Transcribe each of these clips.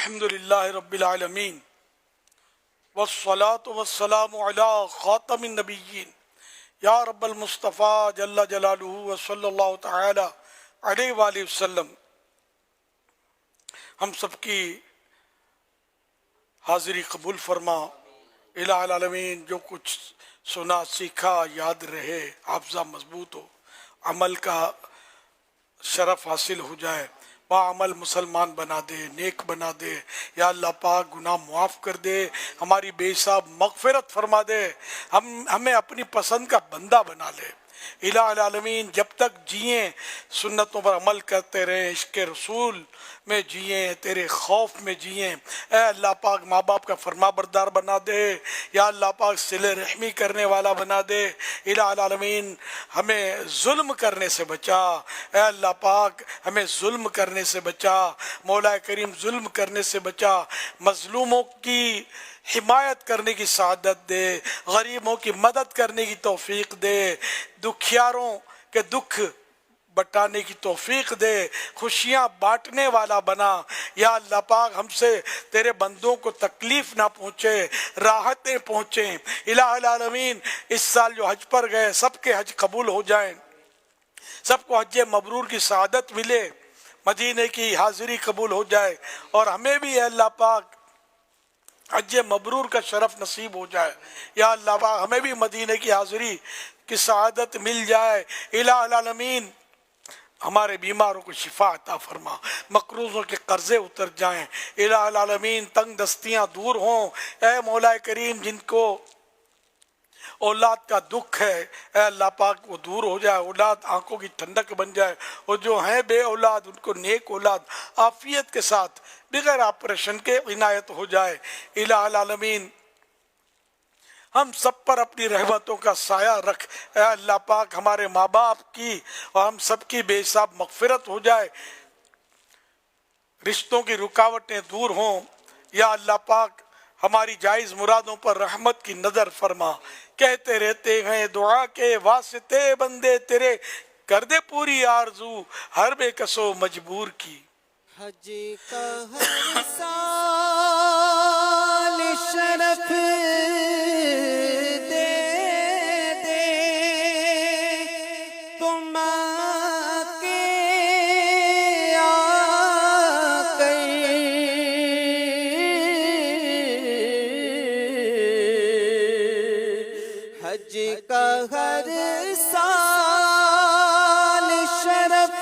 الحمد للہ رب العالمین والصلاة والسلام علی خاتم النبیین یا رب المصطفیٰ جل جلالہ وصلی اللہ تعالی علیہ وآلہ وسلم۔ ہم سب کی حاضری قبول فرما۔ الہ العالمین جو کچھ سنا سیکھا یاد رہے، حافظہ مضبوط ہو، عمل کا شرف حاصل ہو جائے، عمل مسلمان بنا دے، نیک بنا دے۔ یا اللہ پاک گناہ معاف کر دے، ہماری بے حساب مغفرت فرما دے، ہمیں اپنی پسند کا بندہ بنا لے۔ الہ العالمین جب تک جئیں سنتوں پر عمل کرتے رہیں، عشق رسول میں جئیں، تیرے خوف میں جئیں۔ اے اللہ پاک ماں باپ کا فرما بردار بنا دے، یا اللہ پاک صلہ رحمی کرنے والا بنا دے۔ الہ العالمین ہمیں ظلم کرنے سے بچا، اے اللہ پاک ہمیں ظلم کرنے سے بچا، مولا کریم ظلم کرنے سے بچا، مظلوموں کی حمایت کرنے کی سعادت دے، غریبوں کی مدد کرنے کی توفیق دے، دکھیاروں کے دکھ بٹانے کی توفیق دے، خوشیاں بانٹنے والا بنا۔ یا اللہ پاک ہم سے تیرے بندوں کو تکلیف نہ پہنچے، راحتیں پہنچیں۔ الہ العالمین اس سال جو حج پر گئے سب کے حج قبول ہو جائیں، سب کو حج مبرور کی سعادت ملے، مدینے کی حاضری قبول ہو جائے، اور ہمیں بھی اے اللہ پاک حج مبرور کا شرف نصیب ہو جائے۔ یا اللہ پاک ہمیں بھی مدینے کی حاضری کی سعادت مل جائے۔ الہ العالمین ہمارے بیماروں کو شفا عطا فرما، مقروضوں کے قرضے اتر جائیں۔ الہ العالمین تنگ دستیاں دور ہوں۔ اے مولا کریم جن کو اولاد کا دکھ ہے، اے اللہ پاک وہ دور ہو جائے، اولاد آنکھوں کی ٹھنڈک بن جائے، اور جو ہیں بے اولاد ان کو نیک اولاد عافیت کے ساتھ بغیر آپریشن کے عنایت ہو جائے۔ الہ العالمین ہم سب پر اپنی رحمتوں کا سایہ رکھ۔ اے اللہ پاک ہمارے ماں باپ کی اور ہم سب کی بے حساب مغفرت ہو جائے، رشتوں کی رکاوٹیں دور ہوں۔ یا اللہ پاک ہماری جائز مرادوں پر رحمت کی نظر فرما۔ کہتے رہتے ہیں دعا کے واسطے بندے تیرے، کر دے پوری آرزو ہر بے کسو مجبور کی۔ حج کا ہر سال شرف دے دے تم کے آقا، حج کا ہر سال شرف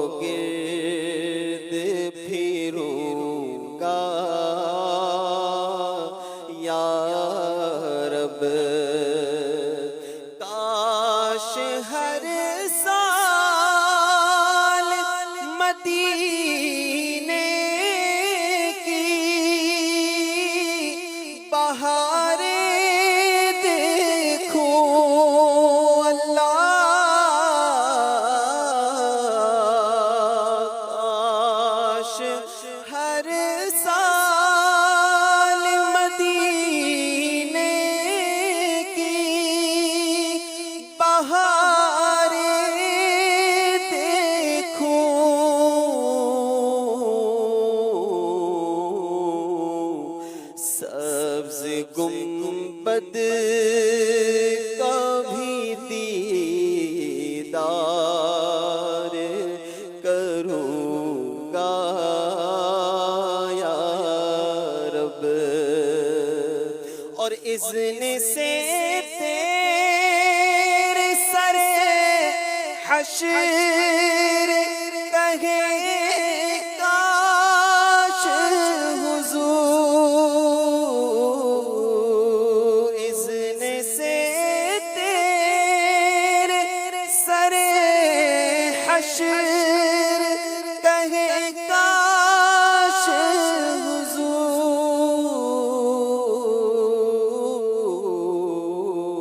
چوگرد پھروں گا یا رب، کاش ہر سال مدینے کی بہاریں دیکھوں اللہ، ہر سال مدینے کی بہاریں دیکھوں، سبز گنبد کا بھی دیدار کروں گا یا رب، اور اذن سے تیرے سر حشر کہے کاش حضور، اذن سے تیرے سر حشر کہے کاش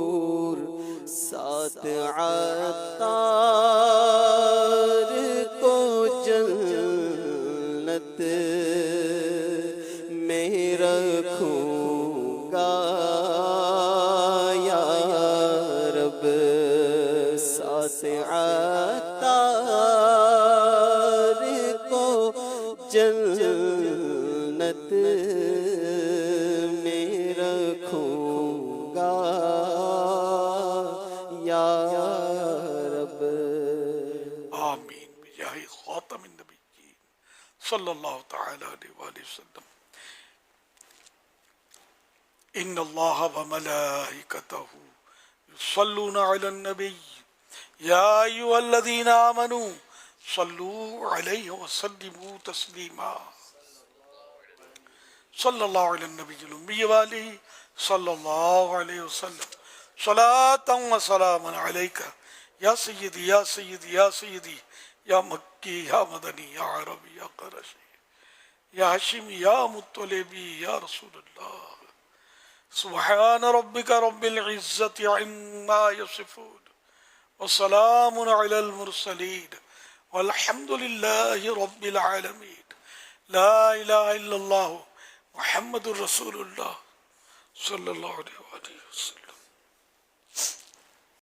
حضور، ساتھ عطار کو جنت میں رکھوں گا یا رب، ساتھ عطار کو جنت میں رکھوں گا یا رب۔ آمین بجاہ خاتم النبیین صلی اللہ تعالی علیہ وآلہ وسلم۔ ان اللہ وملائکتہ یصلون علی النبی یا ایھا الذین آمنوا صلوا علیہ وسلموا تسلیما۔ صلی اللہ علی النبی الأمی وآلہ صلی اللہ علیہ وسلم، صلاۃ و سلام علیک یا سیدی یا سیدی یا سیدی، یا مکی یا مدنی یا عربی یا قرشی یا ہاشمی یا مطلبی یا رسول اللہ۔ سبحان ربک رب العزت عما یصفون وسلام علی المرسلین والحمد للہ رب العالمین۔ لا الہ الا اللہ محمد الرسول اللہ صلی اللہ علیہ وآلہ وسلم۔